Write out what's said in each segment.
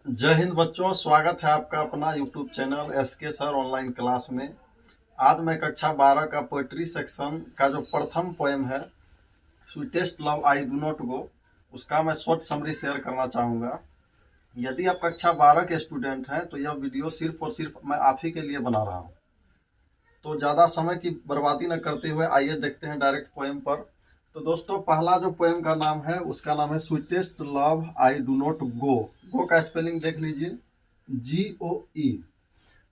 जय हिंद बच्चों, स्वागत है आपका अपना YouTube channel SK sir online class में। आज मैं कक्षा 12 का पोइट्री सेक्शन का जो प्रथम पोएम है sweetest love I do not गो, उसका मैं शॉर्ट समरी शेयर करना चाहूँगा। यदि आप कक्षा 12 के स्टूडेंट हैं तो यह वीडियो सिर्फ और सिर्फ मैं आप ही के लिए बना रहा हूँ। तो ज़्यादा समय की बर्बादी न करते हुए आइए देखते हैं डायरेक्ट पोएम पर। तो दोस्तों, पहला जो पोएम का नाम है उसका नाम है sweetest love I do not go. Go का स्पेलिंग देख लीजिए, GOE।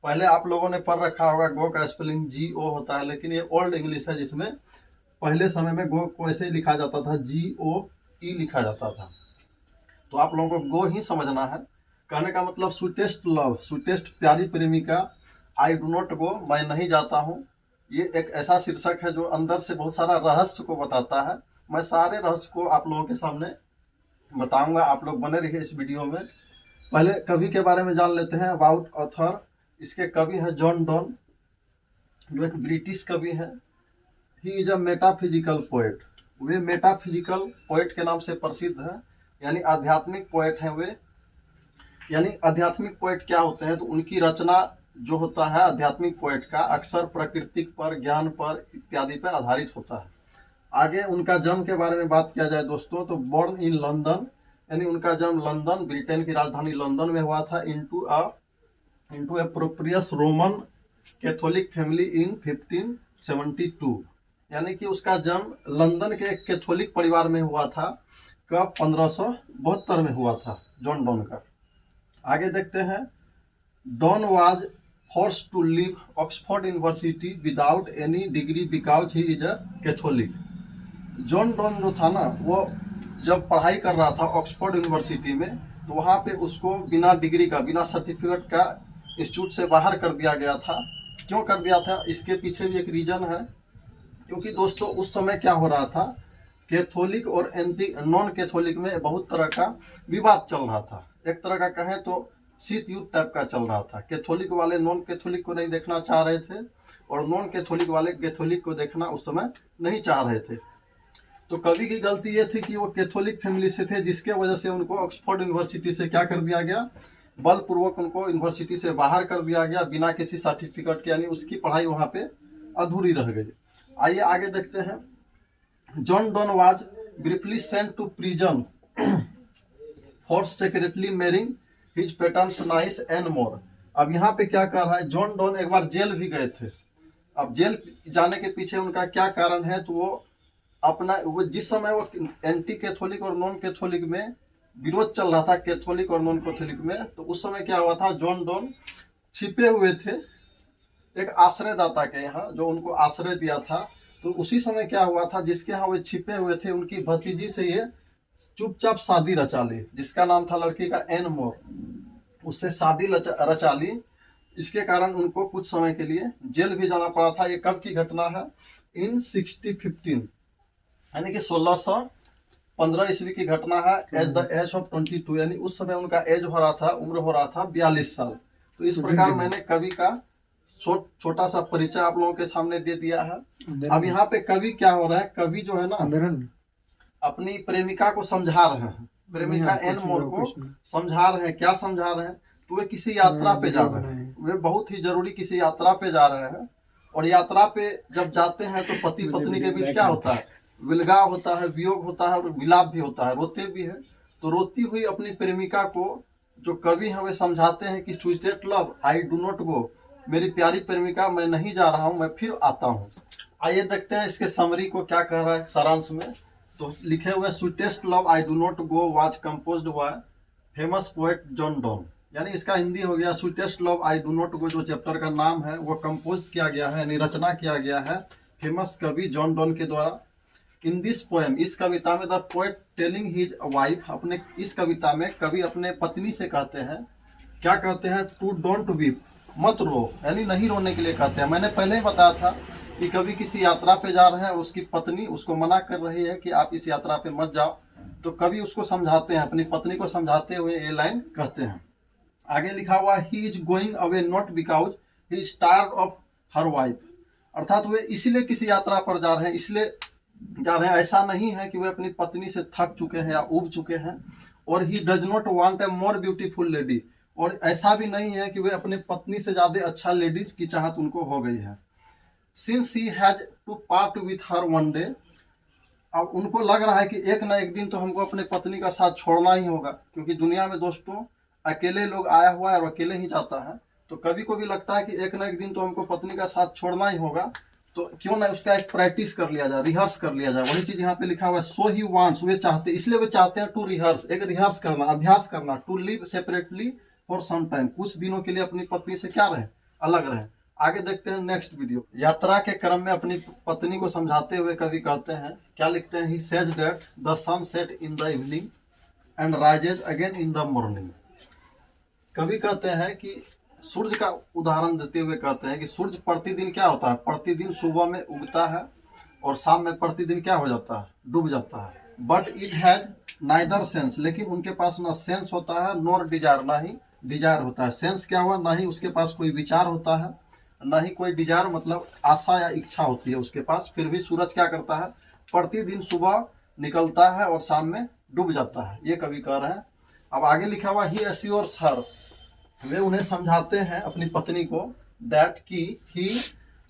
पहले आप लोगों ने पढ़ रखा होगा गो का स्पेलिंग GO होता है, लेकिन ये ओल्ड इंग्लिश है जिसमें पहले समय में गो को ऐसे लिखा जाता था, GOE लिखा जाता था। तो आप लोगों को गो ही समझना है। कहने का मतलब स्वीटेस्ट लव, स्वीटेस्ट प्यारी प्रेमिका, आई डू नॉट गो, मैं नहीं जाता हूँ। ये एक ऐसा शीर्षक है जो अंदर से बहुत सारा रहस्य को बताता है। मैं सारे रहस्य को आप लोगों के सामने बताऊंगा, आप लोग बने रहिए इस वीडियो में। पहले कवि के बारे में जान लेते हैं, अबाउट ऑथर। इसके कवि हैं जॉन डॉन, जो एक ब्रिटिश कवि हैं। ही is a metaphysical poet. Way metaphysical poet के नाम से प्रसिद्ध हैं, यानी आध्यात्मिक पोएट हैं वे। यानी आध्यात्मिक पोएट क्या होते हैं, तो उनकी रचना जो होता है आध्यात्मिक पोएट का अक्सर प्रकृति पर, ज्ञान पर इत्यादि पर आधारित होता है। आगे उनका जन्म के बारे में बात किया जाए दोस्तों, तो बोर्न इन लंदन, यानी उनका जन्म लंदन, ब्रिटेन की राजधानी लंदन में हुआ था। Into A प्रोप्रियस Roman Catholic family in 1572, यानी कि उसका जन्म लंदन के एक कैथोलिक परिवार में हुआ था। कब? 1572 में हुआ था जॉन डॉन का। आगे देखते हैं, Donne was forced to leave Oxford University without any degree because he is a Catholic. John Donne जो था ना, वो जब पढ़ाई कर रहा था ऑक्सफोर्ड यूनिवर्सिटी में, तो वहाँ पे उसको बिना डिग्री का, बिना सर्टिफिकेट का इंस्टीट्यूट से बाहर कर दिया गया था। क्यों कर दिया था, इसके पीछे भी एक रीजन है। क्योंकि दोस्तों उस समय क्या हो रहा था, कैथोलिक और एंटी नॉन कैथोलिक में बहुत तरह का विवाद चल रहा था। एक तरह का कहें तो शीत युद्ध टाइप का चल रहा था। कैथोलिक वाले नॉन कैथोलिक को नहीं देखना चाह रहे थे, और नॉन कैथोलिक वाले कैथोलिक को देखना उस समय नहीं चाह रहे थे। तो कवि की गलती ये थी कि वो कैथोलिक फैमिली से थे, जिसके वजह से उनको ऑक्सफोर्ड यूनिवर्सिटी से क्या कर दिया गया, बलपूर्वक उनको यूनिवर्सिटी से बाहर कर दिया गया बिना किसी सर्टिफिकेट के, यानी उसकी पढ़ाई वहाँ पे अधूरी रह गई। आइए आगे देखते हैं। John Donne was briefly sent to prison for secretly marrying his patron's niece and More. अब यहाँ पे क्या कर रहा है, जॉन डॉन एक बार जेल भी गए थे। अब जेल जाने के पीछे उनका क्या कारण है, तो वो जिस समय वो एंटी कैथोलिक और नॉन कैथोलिक में विरोध चल रहा था, कैथोलिक और नॉन कैथोलिक में, तो उस समय क्या हुआ था, जॉन डॉन छिपे हुए थे एक आश्रयदाता के यहाँ, जो उनको आश्रय दिया था। तो उसी समय क्या हुआ था, जिसके यहाँ वे छिपे हुए थे, उनकी भतीजी से ये चुपचाप शादी रचा ली, जिसका नाम था लड़की का एन मोर। उससे शादी रचा ली। इसके कारण उनको कुछ समय के लिए जेल भी जाना पड़ा था। ये कब की घटना है, इन 1615, यानी कि 1615 ईस्वी की घटना है। एज द एज ऑफ 22, यानी उस समय उनका एज हो रहा था, उम्र हो रहा था 42 साल। तो इस प्रकार मैंने कवि का छोटा सा परिचय आप लोगों के सामने दे दिया है। अब यहाँ पे कवि क्या हो रहा है, कवि जो है ना अपनी प्रेमिका को समझा रहे हैं, प्रेमिका एन मोर को समझा रहे हैं। क्या समझा रहे हैं, तो वे किसी यात्रा पे जा रहे हैं, वे बहुत ही जरूरी किसी यात्रा पे जा रहे हैं। और यात्रा पे जब जाते हैं तो पति पत्नी के बीच क्या होता है, विलगाव होता है, वियोग होता है और विलाप भी होता है, रोते भी है। तो रोती हुई अपनी प्रेमिका को जो कवि है वे समझाते हैं कि sweetest love I do not गो, मेरी प्यारी प्रेमिका मैं नहीं जा रहा हूँ, मैं फिर आता हूँ। आइए देखते हैं इसके समरी को क्या कह रहा है सारांश में। तो लिखे हुए sweetest love I do not go was composed bye famous poet John Donne, यानी इसका हिंदी हो गया sweetest love I do not गो, जो चैप्टर का नाम है वो कंपोज किया गया है, यानी रचना किया गया है फेमस कवि जॉन डॉन के द्वारा। इन दिस पोएम, इस कविता में the poet telling his wife, अपने इस कविता में कवि अपने पत्नी से कहते हैं, क्या कहते हैं, टू डोंट वीप, मत रो, यानी नहीं रोने के लिए कहते हैं। मैंने पहले ही बताया था कि कभी किसी यात्रा पे जा रहे हैं और उसकी पत्नी उसको मना कर रही है कि आप इस यात्रा पे मत जाओ, तो कवि उसको समझाते हैं, अपनी पत्नी को समझाते हुए ये लाइन कहते हैं। आगे लिखा हुआ, he is going away not because he is tired of her wife, अर्थात वे इसलिए किसी यात्रा पर जा रहे हैं, इसलिए जा रहे हैं, ऐसा नहीं है कि वे अपनी पत्नी से थक चुके हैं या ऊब चुके हैं। और he does not want a more beautiful lady, और ऐसा भी नहीं है कि वे अपने पत्नी से ज्यादा अच्छा लेडीज की चाहत उनको हो गई है। Since he has to part with her one day, अब उनको लग रहा है कि एक ना एक दिन तो हमको अपने पत्नी का साथ छोड़ना ही होगा, क्योंकि दुनिया में दोस्तों अकेले लोग आया हुआ है और अकेले ही जाता है। तो कभी को भी लगता है कि एक ना एक दिन तो हमको पत्नी का साथ छोड़ना ही होगा, तो क्यों ना उसका एक प्रैक्टिस कर लिया जाए, रिहर्स कर लिया जाए। वही चीज यहाँ पे लिखा हुआ है, सो ही वांट्स, वे चाहते, इसलिए वे चाहते हैं टू रिहर्स, एक रिहर्स करना, अभ्यास करना, to live separately for some time, कुछ दिनों के लिए अपनी पत्नी से क्या रहे, अलग रहे। आगे देखते हैं नेक्स्ट वीडियो। यात्रा के क्रम में अपनी पत्नी को समझाते हुए कवि कहते हैं, क्या लिखते हैं, he says that the sun set in the evening and rises again in the morning. कवि कहते हैं कि सूर्य का उदाहरण देते हुए कहते हैं कि सूर्य प्रतिदिन क्या होता है, प्रतिदिन सुबह में उगता है और शाम में प्रतिदिन क्या हो जाता है, डूब जाता है। But it has neither sense, लेकिन उनके पास ना सेंस होता है नॉर डिजायर, ना ही डिजायर होता है। सेंस क्या हुआ, ना ही उसके पास कोई विचार होता है, ना ही कोई डिजायर मतलब आशा या इच्छा होती है उसके पास। फिर भी सूरज क्या करता है, प्रतिदिन सुबह निकलता है और शाम में डूब जाता है, ये कवि कह रहे हैं। अब आगे लिखा हुआ, ही एश्योर्स हर, वे उन्हें समझाते हैं अपनी पत्नी को, दैट की ही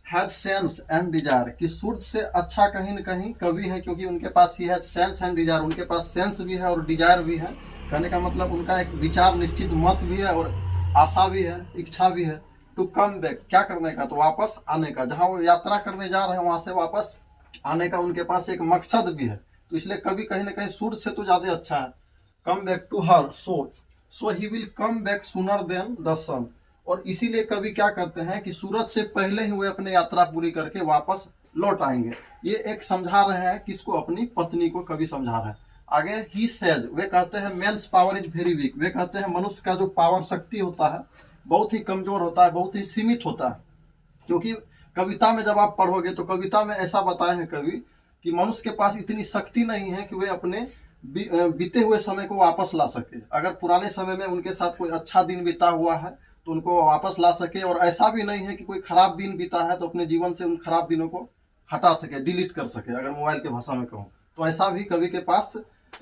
हैज सेंस एंड डिजायर, कि सूर्य से अच्छा कहीं न कहीं कवि है, क्योंकि उनके पास he has sense and desire, उनके पास सेंस भी है और डिजायर भी है। कहने का मतलब उनका एक विचार निश्चित मत भी है और आशा भी है, इच्छा भी है। टू कम बैक, क्या करने का, तो वापस आने का, जहाँ वो यात्रा करने जा रहे हैं वहां से वापस आने का उनके पास एक मकसद भी है। तो इसलिए कभी कहीं ना कहीं सूर्य से तो ज्यादा अच्छा है। Come back to her, so he will come back sooner than the sun, और इसीलिए कभी क्या करते हैं कि सूरज से पहले ही वे अपने यात्रा पूरी करके वापस लौट आएंगे। ये एक समझा रहे हैं, किसको, अपनी पत्नी को कभी समझा रहे हैं। आगे ही सेज, वे कहते हैं men's power is very weak, वे कहते हैं मनुष्य का जो पावर शक्ति होता है बहुत ही कमजोर होता है, बहुत ही सीमित होता है। क्योंकि कविता में जब आप पढ़ोगे तो कविता में ऐसा बताए हैं कवि कि मनुष्य के पास इतनी शक्ति नहीं है कि वे अपने बीते हुए समय को वापस ला सके। अगर पुराने समय में उनके साथ कोई अच्छा दिन बीता हुआ है तो उनको वापस ला सके, और ऐसा भी नहीं है कि कोई खराब दिन बीता है तो अपने जीवन से उन खराब दिनों को हटा सके, डिलीट कर सके, अगर मोबाइल के भाषा में कहूँ तो। ऐसा भी कवि के पास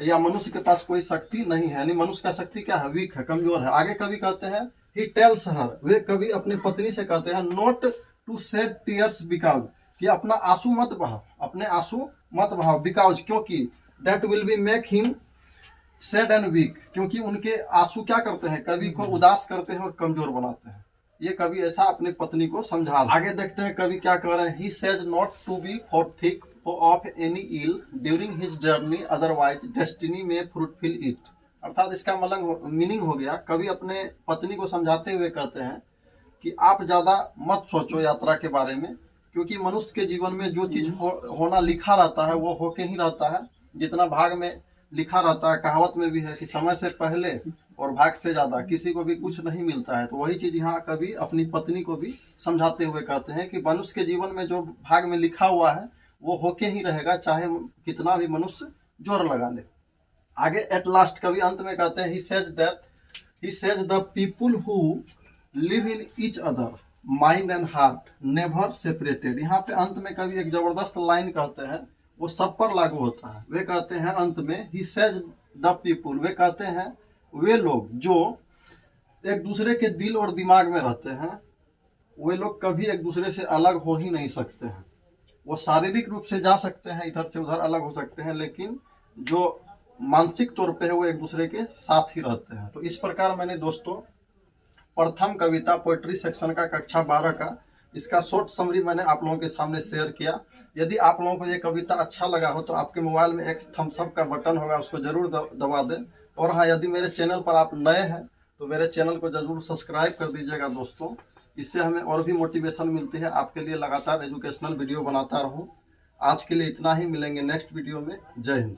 या मनुष्य के पास कोई शक्ति नहीं है, यानी मनुष्य का शक्ति क्या है, वीक है, कमजोर है। आगे कवि कहते हैं, ही टेल्स हर, वे कवि अपनी पत्नी से कहते हैं, not to shed tears because, कि अपना आंसू मत बहाओ, अपने आंसू मत बहाओ, बिकॉज, क्योंकि, that will be make him sad and weak, क्योंकि उनके आंसू क्या करते हैं, कवि को उदास करते हैं और कमजोर बनाते हैं। ये कवि ऐसा अपनी पत्नी को समझा। आगे देखते हैं कवि क्या कह रहे हैं, he says not to be forethink of any ill during his journey, otherwise destiny may fulfil it. अर्थात इसका मीनिंग हो गया, कवि अपने पत्नी को समझाते हुए कहते हैं कि आप ज्यादा मत सोचो यात्रा के बारे में, क्योंकि मनुष्य के जीवन में जो चीज होना लिखा रहता है वो होके ही रहता है। जितना भाग में लिखा रहता है, कहावत में भी है कि समय से पहले और भाग से ज्यादा किसी को भी कुछ नहीं मिलता है। तो वही चीज यहाँ कवि अपनी पत्नी को भी समझाते हुए कहते हैं कि मनुष्य के जीवन में जो भाग में लिखा हुआ है वो होके ही रहेगा, चाहे कितना भी मनुष्य जोर लगा ले। आगे एट लास्ट कवि अंत में कहते हैं, he says the people who live in each other mind and heart never separated. यहाँ पे अंत में कवि एक जबरदस्त लाइन कहते हैं, वो सब पर लागू होता है। वे कहते हैं अंत में, ही सेज द पीपुल, वे कहते हैं वे लोग जो एक दूसरे के दिल और दिमाग में रहते हैं, वे लोग कभी एक दूसरे से अलग हो ही नहीं सकते हैं। वो शारीरिक रूप से जा सकते हैं, इधर से उधर अलग हो सकते हैं, लेकिन जो मानसिक तौर पे है वो एक दूसरे के साथ ही रहते हैं। तो इस प्रकार मैंने दोस्तों प्रथम कविता पोएट्री सेक्शन का कक्षा 12 का इसका शॉर्ट समरी मैंने आप लोगों के सामने शेयर किया। यदि आप लोगों को ये कविता अच्छा लगा हो तो आपके मोबाइल में एक थम्स अप का बटन होगा, उसको जरूर दबा दें। और हाँ, यदि मेरे चैनल पर आप नए हैं तो मेरे चैनल को जरूर सब्सक्राइब कर दीजिएगा दोस्तों। इससे हमें और भी मोटिवेशन मिलती है, आपके लिए लगातार एजुकेशनल वीडियो बनाता रहूँ। आज के लिए इतना ही, मिलेंगे नेक्स्ट वीडियो में। जय हिंद।